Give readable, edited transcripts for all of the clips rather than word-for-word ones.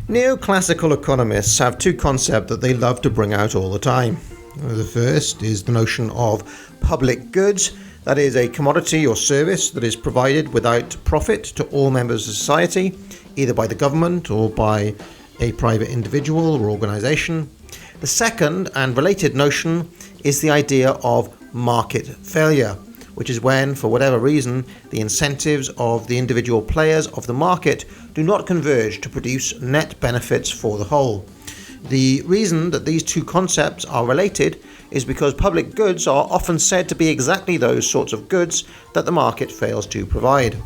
Neoclassical economists have two concepts that they love to bring out all the time. The first is the notion of public goods, that is a commodity or service that is provided without profit to all members of society, either by the government or by a private individual or organisation. The second and related notion is the idea of market failure, which is when, for whatever reason, the incentives of the individual players of the market do not converge to produce net benefits for the whole. The reason that these two concepts are related is because public goods are often said to be exactly those sorts of goods that the market fails to provide.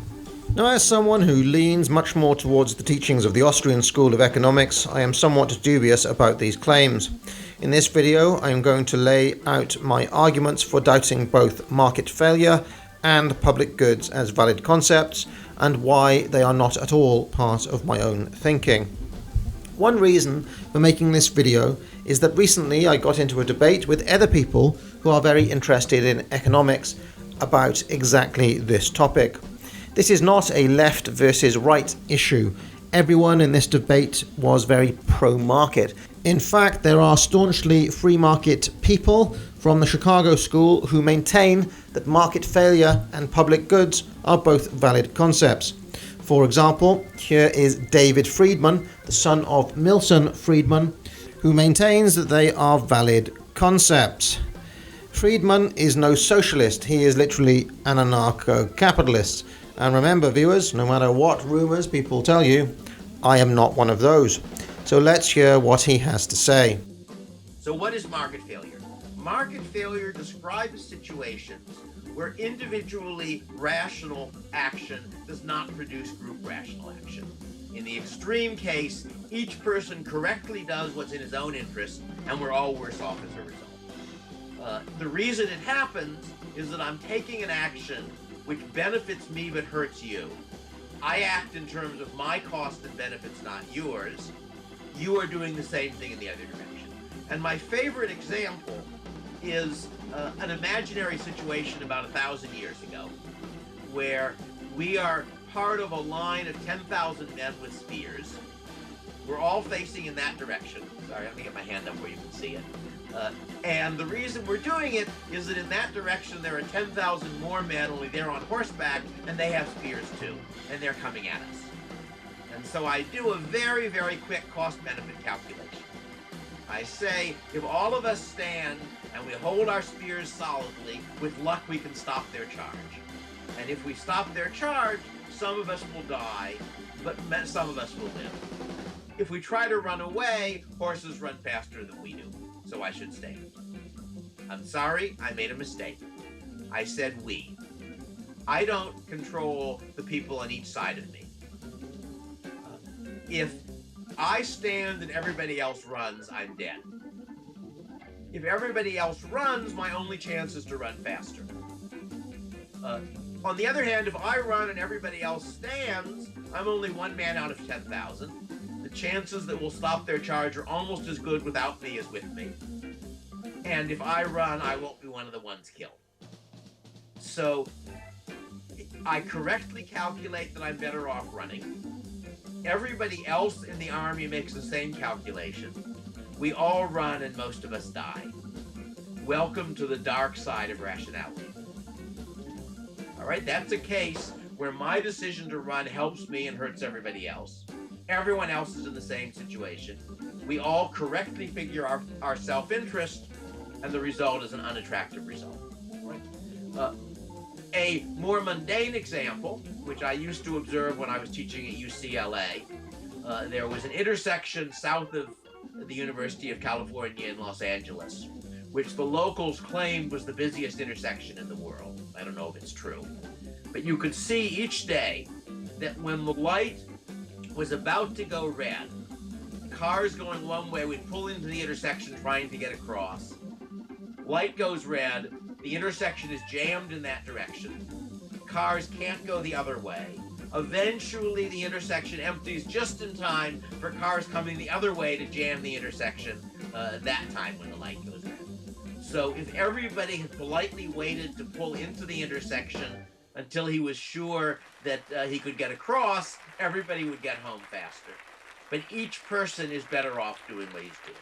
Now, as someone who leans much more towards the teachings of the Austrian School of Economics, I am somewhat dubious about these claims. In this video, I am going to lay out my arguments for doubting both market failure and public goods as valid concepts, and why they are not at all part of my own thinking. One reason for making this video is that recently I got into a debate with other people who are very interested in economics about exactly this topic. This is not a left versus right issue. Everyone in this debate was very pro-market. In fact, there are staunchly free market people from the Chicago School who maintain that market failure and public goods are both valid concepts. For example, here is David Friedman, the son of Milton Friedman, who maintains that they are valid concepts. Friedman is no socialist, he is literally an anarcho-capitalist. And remember, viewers, no matter what rumours people tell you, I am not one of those. So let's hear what he has to say. So what is market failure? Market failure describes situations where individually rational action does not produce group rational action. In the extreme case, each person correctly does what's in his own interest, and we're all worse off as a result. The reason it happens is that I'm taking an action which benefits me but hurts you. I act in terms of my cost and benefits, not yours. You are doing the same thing in the other direction. And my favorite example is an imaginary situation about 1,000 years ago, where we are part of a line of 10,000 men with spears. We're all facing in that direction. Sorry, let me get my hand up where you can see it. And the reason we're doing it is that in that direction there are 10,000 more men, only they're on horseback, and they have spears too, and they're coming at us. And so I do a very, very quick cost-benefit calculation. I say, if all of us stand and we hold our spears solidly, with luck we can stop their charge. And if we stop their charge, some of us will die, but some of us will live. If we try to run away, horses run faster than we do, so I should stand. I'm sorry, I made a mistake. I said we. I don't control the people on each side of me. If I stand and everybody else runs, I'm dead. If everybody else runs, my only chance is to run faster. On the other hand, if I run and everybody else stands, I'm only one man out of 10,000. The chances that we'll stop their charge are almost as good without me as with me. And if I run, I won't be one of the ones killed. So I correctly calculate that I'm better off running. Everybody else in the army makes the same calculation. We all run and most of us die. Welcome to the dark side of rationality. All right, that's a case where my decision to run helps me and hurts everybody else. Everyone else is in the same situation. We all correctly figure our self-interest, and the result is an unattractive result. Right? A more mundane example, which I used to observe when I was teaching at UCLA, there was an intersection south of the University of California in Los Angeles, which the locals claimed was the busiest intersection in the world. I don't know if it's true. But you could see each day that when the light was about to go red, cars going one way would pull into the intersection trying to get across. Light goes red, the intersection is jammed in that direction. Cars can't go the other way. Eventually, the intersection empties just in time for cars coming the other way to jam the intersection that time when the light goes red. So if everybody had politely waited to pull into the intersection until he was sure that he could get across, everybody would get home faster. but each person is better off doing what he's doing.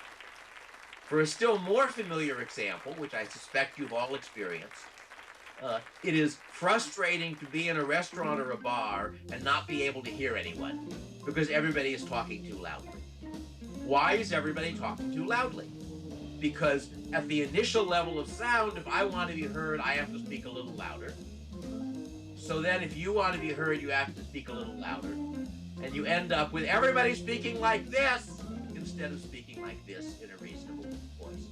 For a still more familiar example, which I suspect you've all experienced, it is frustrating to be in a restaurant or a bar and not be able to hear anyone because everybody is talking too loudly. Why is everybody talking too loudly? Because at the initial level of sound, if I want to be heard, I have to speak a little louder. So then if you want to be heard, you have to speak a little louder. And you end up with everybody speaking like this instead of speaking like this in a reasonable voice.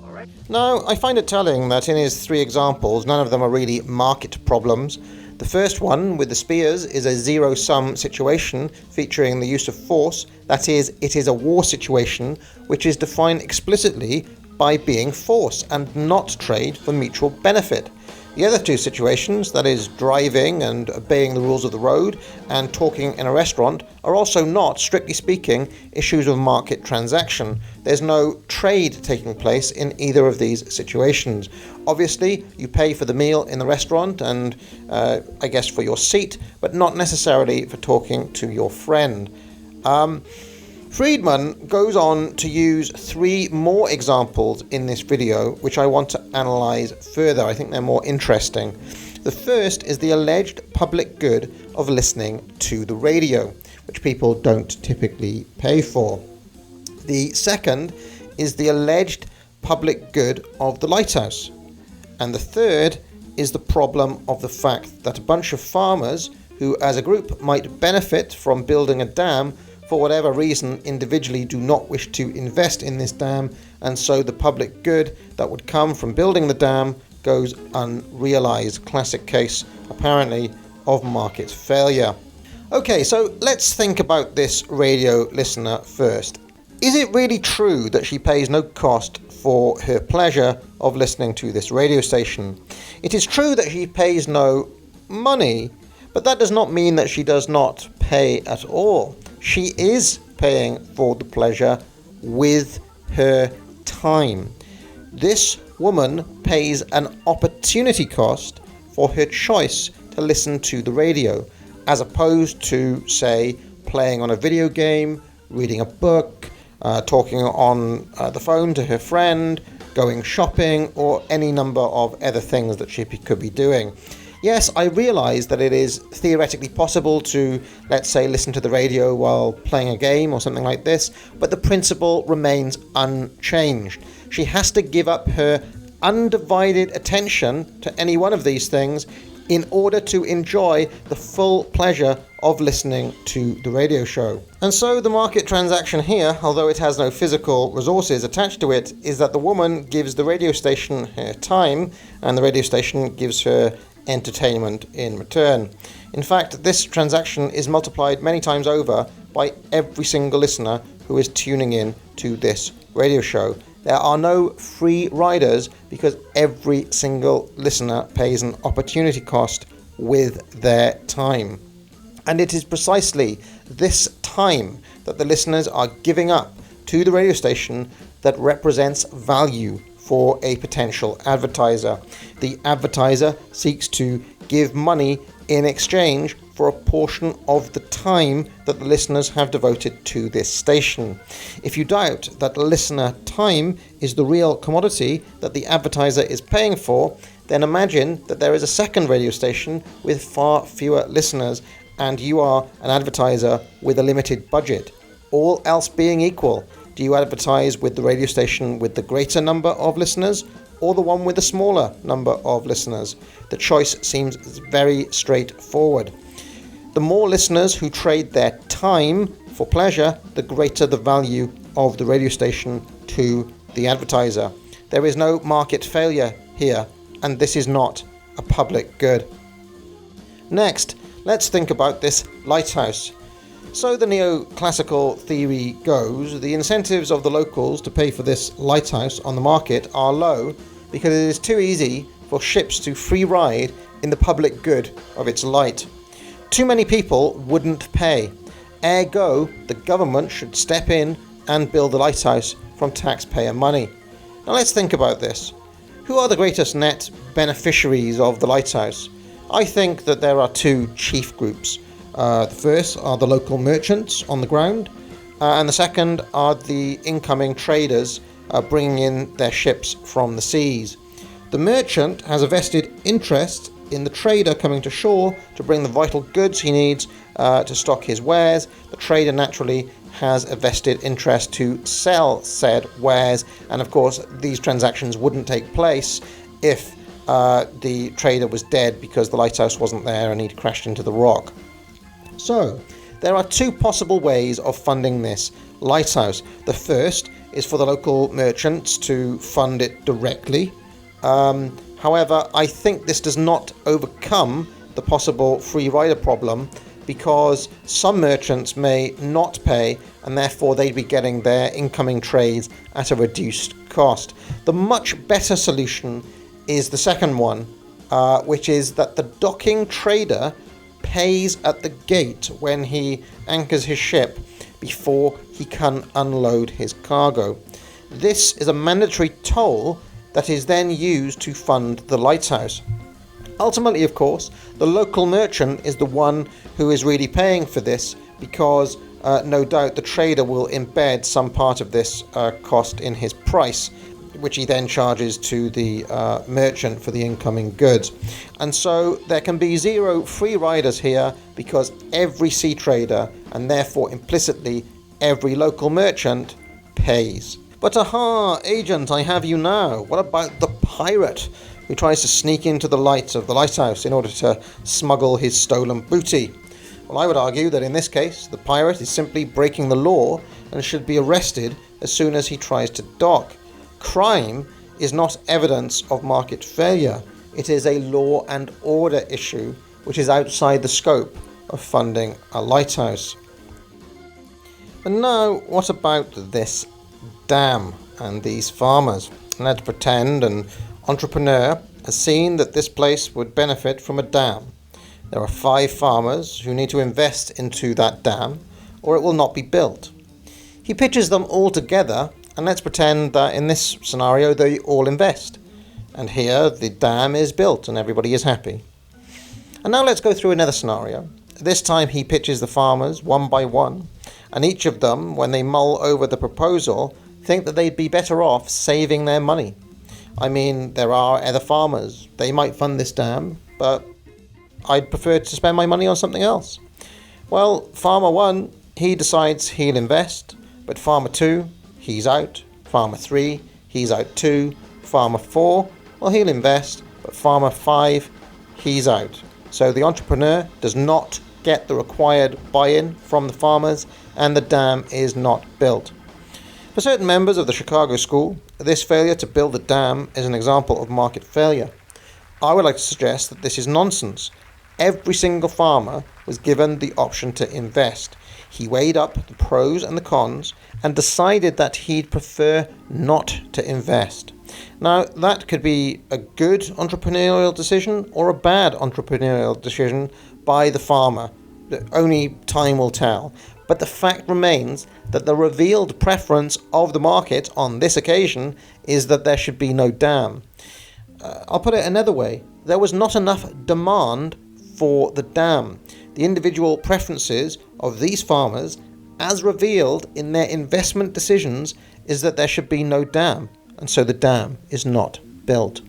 All right? Now, I find it telling that in his 3 examples, none of them are really market problems. The first one, with the spears, is a zero-sum situation featuring the use of force. That is, it is a war situation which is defined explicitly by being force and not trade for mutual benefit. The other 2 situations, that is driving and obeying the rules of the road and talking in a restaurant, are also not, strictly speaking, issues of market transaction. There's no trade taking place in either of these situations. Obviously, you pay for the meal in the restaurant and I guess for your seat, but not necessarily for talking to your friend. Friedman goes on to use 3 more examples in this video, which I want to analyse further. I think they're more interesting. The first is the alleged public good of listening to the radio, which people don't typically pay for. The second is the alleged public good of the lighthouse. And the third is the problem of the fact that a bunch of farmers who as a group might benefit from building a dam for whatever reason individually do not wish to invest in this dam, and so the public good that would come from building the dam goes unrealized. Classic case, apparently, of market failure. Okay, so let's think about this radio listener first. Is it really true that she pays no cost for her pleasure of listening to this radio station? It is true that she pays no money, but that does not mean that she does not pay at all. She is paying for the pleasure with her time. This woman pays an opportunity cost for her choice to listen to the radio, as opposed to, say, playing on a video game, reading a book, talking on the phone to her friend, going shopping, or any number of other things that she could be doing. Yes, I realise that it is theoretically possible to, let's say, listen to the radio while playing a game or something like this, but the principle remains unchanged. She has to give up her undivided attention to any one of these things in order to enjoy the full pleasure of listening to the radio show. And so the market transaction here, although it has no physical resources attached to it, is that the woman gives the radio station her time and the radio station gives her entertainment in return. In fact, this transaction is multiplied many times over by every single listener who is tuning in to this radio show. There are no free riders because every single listener pays an opportunity cost with their time. And it is precisely this time that the listeners are giving up to the radio station that represents value for a potential advertiser. The advertiser seeks to give money in exchange for a portion of the time that the listeners have devoted to this station. If you doubt that listener time is the real commodity that the advertiser is paying for, then imagine that there is a second radio station with far fewer listeners and you are an advertiser with a limited budget. All else being equal, do you advertise with the radio station with the greater number of listeners or the one with the smaller number of listeners? The choice seems very straightforward. The more listeners who trade their time for pleasure, the greater the value of the radio station to the advertiser. There is no market failure here, and this is not a public good. Next, let's think about this lighthouse. So the neoclassical theory goes, the incentives of the locals to pay for this lighthouse on the market are low because it is too easy for ships to free ride in the public good of its light. Too many people wouldn't pay. Ergo, the government should step in and build the lighthouse from taxpayer money. Now let's think about this. Who are the greatest net beneficiaries of the lighthouse? I think that there are 2 chief groups. The first are the local merchants on the ground, and the second are the incoming traders bringing in their ships from the seas. The merchant has a vested interest in the trader coming to shore to bring the vital goods he needs to stock his wares. The trader naturally has a vested interest to sell said wares, and of course these transactions wouldn't take place if the trader was dead because the lighthouse wasn't there and he'd crashed into the rock. So there are two possible ways of funding this lighthouse. The first is for the local merchants to fund it directly. However, I think this does not overcome the possible free rider problem, because some merchants may not pay and therefore they'd be getting their incoming trades at a reduced cost. The much better solution is the second one, which is that the docking trader pays at the gate when he anchors his ship before he can unload his cargo. This is a mandatory toll that is then used to fund the lighthouse. Ultimately, of course, the local merchant is the one who is really paying for this, because no doubt the trader will embed some part of this cost in his price, which he then charges to the merchant for the incoming goods. And so there can be zero free riders here, because every sea trader, and therefore implicitly every local merchant, pays. But aha, agent, I have you now. What about the pirate who tries to sneak into the lights of the lighthouse in order to smuggle his stolen booty? Well, I would argue that in this case, the pirate is simply breaking the law and should be arrested as soon as he tries to dock. Crime is not evidence of market failure. It is a law and order issue which is outside the scope of funding a lighthouse. And now, what about this dam and these farmers? Let's pretend an entrepreneur has seen that this place would benefit from a dam. There are 5 farmers who need to invest into that dam, or it will not be built. He pitches them all together, and let's pretend that in this scenario they all invest. And here the dam is built and everybody is happy. And now let's go through another scenario. This time he pitches the farmers one by one, and each of them, when they mull over the proposal, think that they'd be better off saving their money. I mean, there are other farmers. They might fund this dam, but I'd prefer to spend my money on something else. Well, farmer 1, he decides he'll invest, but farmer 2, he's out. Farmer 3, he's out too. Farmer 4, well, he'll invest, but farmer 5, he's out. So the entrepreneur does not get the required buy-in from the farmers, and the dam is not built. For certain members of the Chicago School, this failure to build the dam is an example of market failure. I would like to suggest that this is nonsense. Every single farmer was given the option to invest. He weighed up the pros and the cons and decided that he'd prefer not to invest. Now, that could be a good entrepreneurial decision or a bad entrepreneurial decision by the farmer. Only time will tell. But the fact remains that the revealed preference of the market on this occasion is that there should be no dam. I'll put it another way. There was not enough demand for the dam. The individual preferences of these farmers, as revealed in their investment decisions, is that there should be no dam, and so the dam is not built.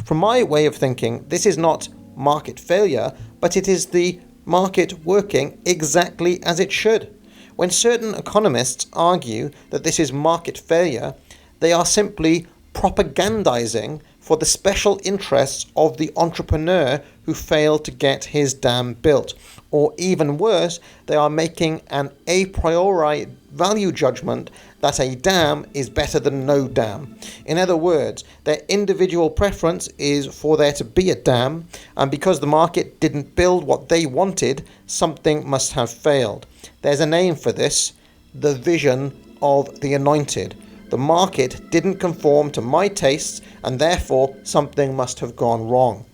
From my way of thinking, this is not market failure, but it is the market working exactly as it should. When certain economists argue that this is market failure, they are simply propagandizing for the special interests of the entrepreneur who failed to get his dam built. Or even worse, they are making an a priori value judgment that a dam is better than no dam. In other words, their individual preference is for there to be a dam, and because the market didn't build what they wanted, something must have failed. There's a name for this: the vision of the anointed. The market didn't conform to my tastes, and therefore something must have gone wrong.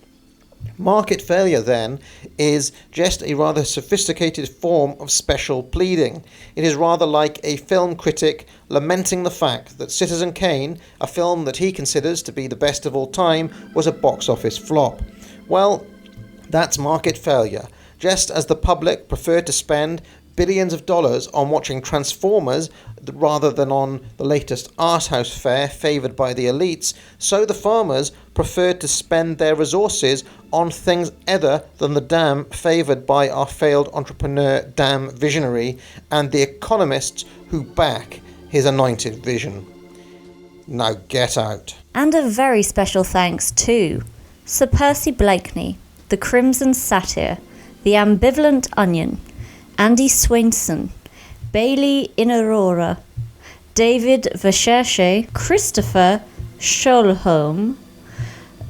Market failure, then, is just a rather sophisticated form of special pleading. It is rather like a film critic lamenting the fact that Citizen Kane, a film that he considers to be the best of all time, was a box office flop. Well, that's market failure. Just as the public preferred to spend billions of dollars on watching Transformers rather than on the latest art house fare favoured by the elites, so the farmers preferred to spend their resources on things other than the dam favoured by our failed entrepreneur dam visionary and the economists who back his anointed vision. Now get out. And a very special thanks to Sir Percy Blakeney, The Crimson Satyr, The Ambivalent Onion, Andy Swainson, Bailey in Aurora, David Vercherche, Christopher Scholholm,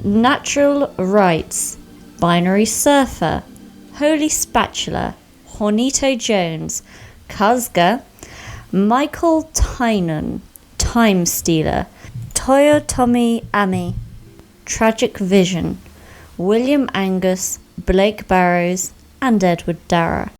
Natural Rights, Binary Surfer, Holy Spatula, Hornito Jones, Kazga, Michael Tynan, Time Stealer, Toyotomi Ami, Tragic Vision, William Angus, Blake Barrows, and Edward Darragh.